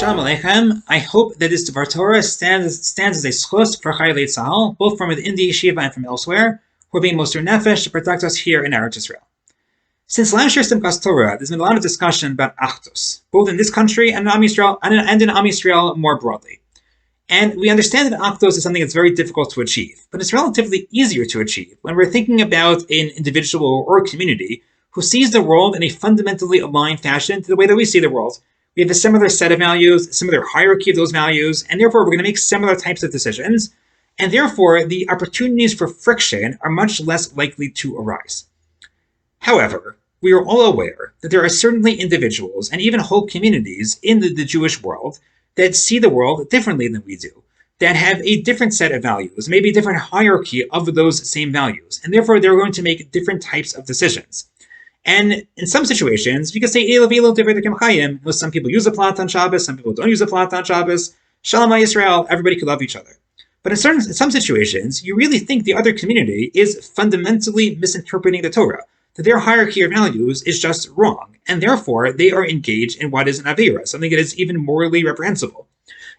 Shalom Aleichem. I hope that this Dvar Torah stands as a schus for Chayei Tzahal, both from within the yeshiva and from elsewhere, who are being Moser Nefesh to protect us here in Eretz Israel. Since last year's Simchas Torah, there's been a lot of discussion about achdus, both in this country and in Am Yisrael, and in Am Yisrael more broadly. And we understand that achdus is something that's very difficult to achieve, but it's relatively easier to achieve when we're thinking about an individual or community who sees the world in a fundamentally aligned fashion to the way that we see the world. We have a similar set of values, a similar hierarchy of those values, and therefore we're going to make similar types of decisions, and therefore the opportunities for friction are much less likely to arise. However, we are all aware that there are certainly individuals and even whole communities in the Jewish world that see the world differently than we do, that have a different set of values, maybe a different hierarchy of those same values, and therefore they're going to make different types of decisions. And in some situations, you can say, some people use a plat on Shabbos, some people don't use a plat on Shabbos. Shalom Yisrael, everybody could love each other. But in some situations, you really think the other community is fundamentally misinterpreting the Torah, that their hierarchy of values is just wrong, and therefore they are engaged in what is an avera, something that is even morally reprehensible.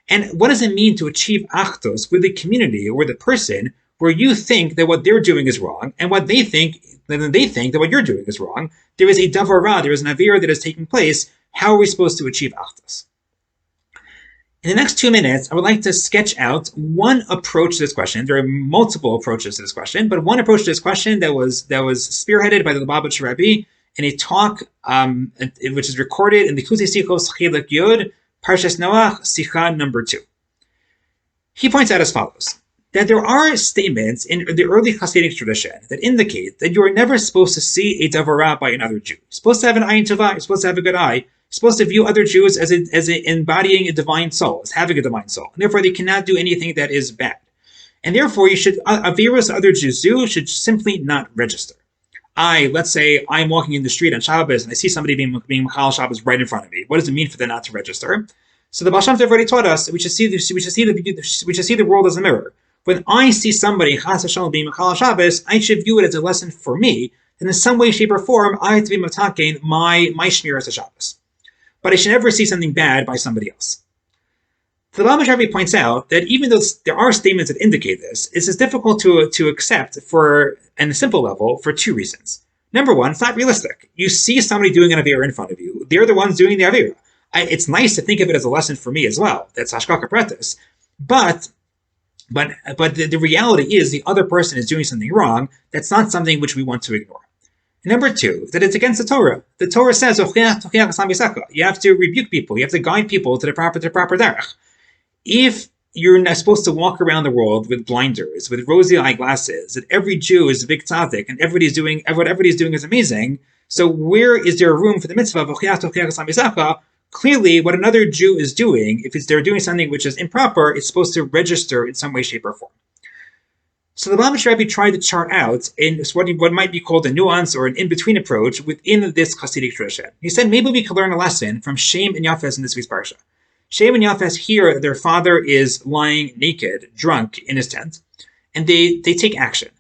And what does it mean to achieve achdus with the community or the person where you think that what they're doing is wrong, and what they think that what you're doing is wrong? There is a davar ra, there is an avera that is taking place. How are we supposed to achieve achdus? In the next 2 minutes, I would like to sketch out one approach to this question. There are multiple approaches to this question, but one approach to this question that was spearheaded by the Lubavitcher Rebbe in a talk which is recorded in the Kuzei Sichos Chilek Yud, Parashat Noach, Sicha number 2. He points out as follows, that there are statements in the early Hasidic tradition that indicate that you are never supposed to see a davar ra by another Jew. You're supposed to have an ayin tova, you're supposed to have a good eye, you're supposed to view other Jews as embodying a divine soul, as having a divine soul, and therefore they cannot do anything that is bad. And therefore you should, averos other Jews do should simply not register. Let's say I'm walking in the street on Shabbos and I see somebody being Machal Shabbos right in front of me. What does it mean for them not to register? So the Baal Shem Tov already taught us that we should see the world as a mirror. When I see somebody chas v'shalom being Machal Shabbos, I should view it as a lesson for me, and in some way, shape, or form, I have to be mataken my shmir as a Shabbos. But I should never see something bad by somebody else. The Lubavitcher Rebbe points out that even though there are statements that indicate this, it's difficult to accept on a simple level for two reasons. Number one, it's not realistic. You see somebody doing an avera in front of you; they're the ones doing the avera. It's nice to think of it as a lesson for me as well. That's hashgacha pratis, but the reality is the other person is doing something wrong. That's not something which we want to ignore. And number two, that it's against the Torah. The Torah says you have to rebuke people, you have to guide people to the proper derech. If you're not supposed to walk around the world with blinders, with rosy eyeglasses, that every Jew is a big tzaddik and what everybody's doing is amazing, so where is there room for the mitzvah of clearly, what another Jew is doing, if they're doing something which is improper, it's supposed to register in some way, shape, or form. So the Lubavitcher Rebbe tried to chart out in what might be called a nuance or an in-between approach within this Hasidic tradition. He said maybe we could learn a lesson from Shem and Yefet in this week's Parashat. Shem and Yefet here, their father is lying naked, drunk in his tent, and they take action.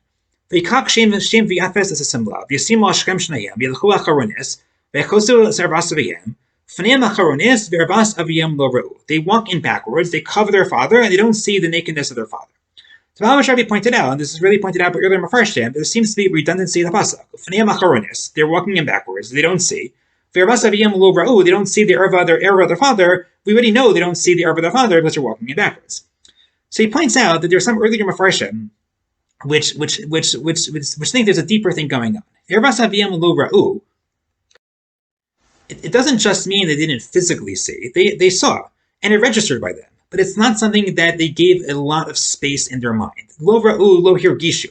V'yikach Shem v'Yefet as a simla. V'yasimu Hashem shnayim v'yelchu acharonis v'yechosu sarvas aviyim. They walk in backwards, they cover their father, and they don't see the nakedness of their father. So Rabbi pointed out, and this is really pointed out by earlier Mefarshim, there seems to be redundancy in the pasuk. They're walking in backwards, they don't see. They don't see the erva, their erva of their father. We already know they don't see the erva of their father because they're walking in backwards. So he points out that there are some earlier Mefarshim which think there's a deeper thing going on. It doesn't just mean they didn't physically see. They saw, and it registered by them. But it's not something that they gave a lot of space in their mind. Lo ra'u, lo hirgishu.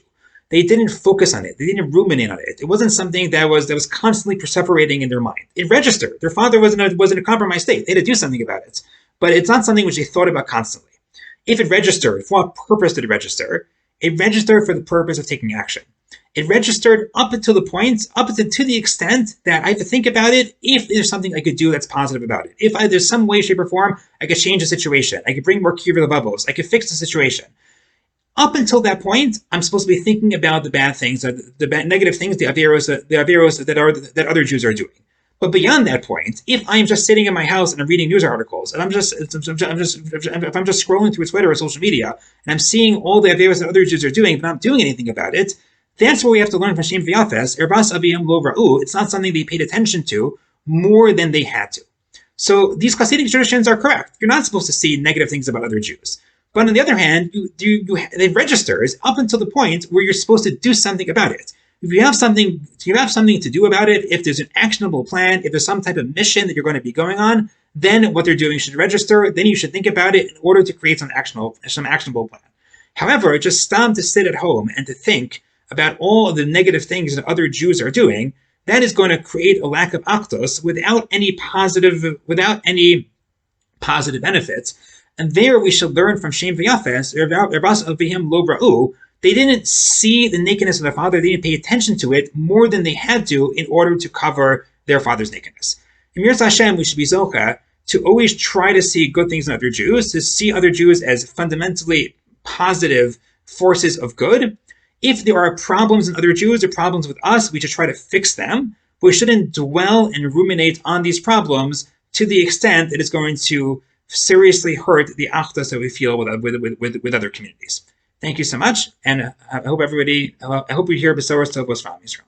They didn't focus on it. They didn't ruminate on it. It wasn't something that was constantly perseverating in their mind. It registered. Their father was in a compromised state. They had to do something about it. But it's not something which they thought about constantly. If it registered, for what purpose did it register? It registered for the purpose of taking action. It registered up to the extent that I have to think about it if there's something I could do that's positive about it. If there's some way, shape, or form, I could change the situation. I could bring more kibbutz the bubbles. I could fix the situation. Up until that point, I'm supposed to be thinking about the bad things, the negative things, the averos that other Jews are doing. But beyond that point, if I'm just sitting in my house and I'm reading news articles, and if I'm just scrolling through Twitter or social media, and I'm seeing all the averos that other Jews are doing, but not doing anything about it, that's where we have to learn from Shem and Yefet. Erbas avim lo ra'u. It's not something they paid attention to more than they had to. So these Hasidic traditions are correct. You're not supposed to see negative things about other Jews. But on the other hand, they registers up until the point where you're supposed to do something about it. If you have something to do about it, if there's an actionable plan, if there's some type of mission that you're going to be going on, then what they're doing should register. Then you should think about it in order to create some actionable plan. However, just stop to sit at home and to think about all of the negative things that other Jews are doing, that is going to create a lack of achdus without any positive benefits. And there we should learn from Shem and Yefet. They didn't see the nakedness of their father. They didn't pay attention to it more than they had to in order to cover their father's nakedness. In Miras Hashem, we should be zocha to always try to see good things in other Jews, to see other Jews as fundamentally positive forces of good. If there are problems in other Jews or problems with us, we should try to fix them. But we shouldn't dwell and ruminate on these problems to the extent that it's going to seriously hurt the achdus that we feel with other communities. Thank you so much, and I hope we hear besoros tovos from Israel.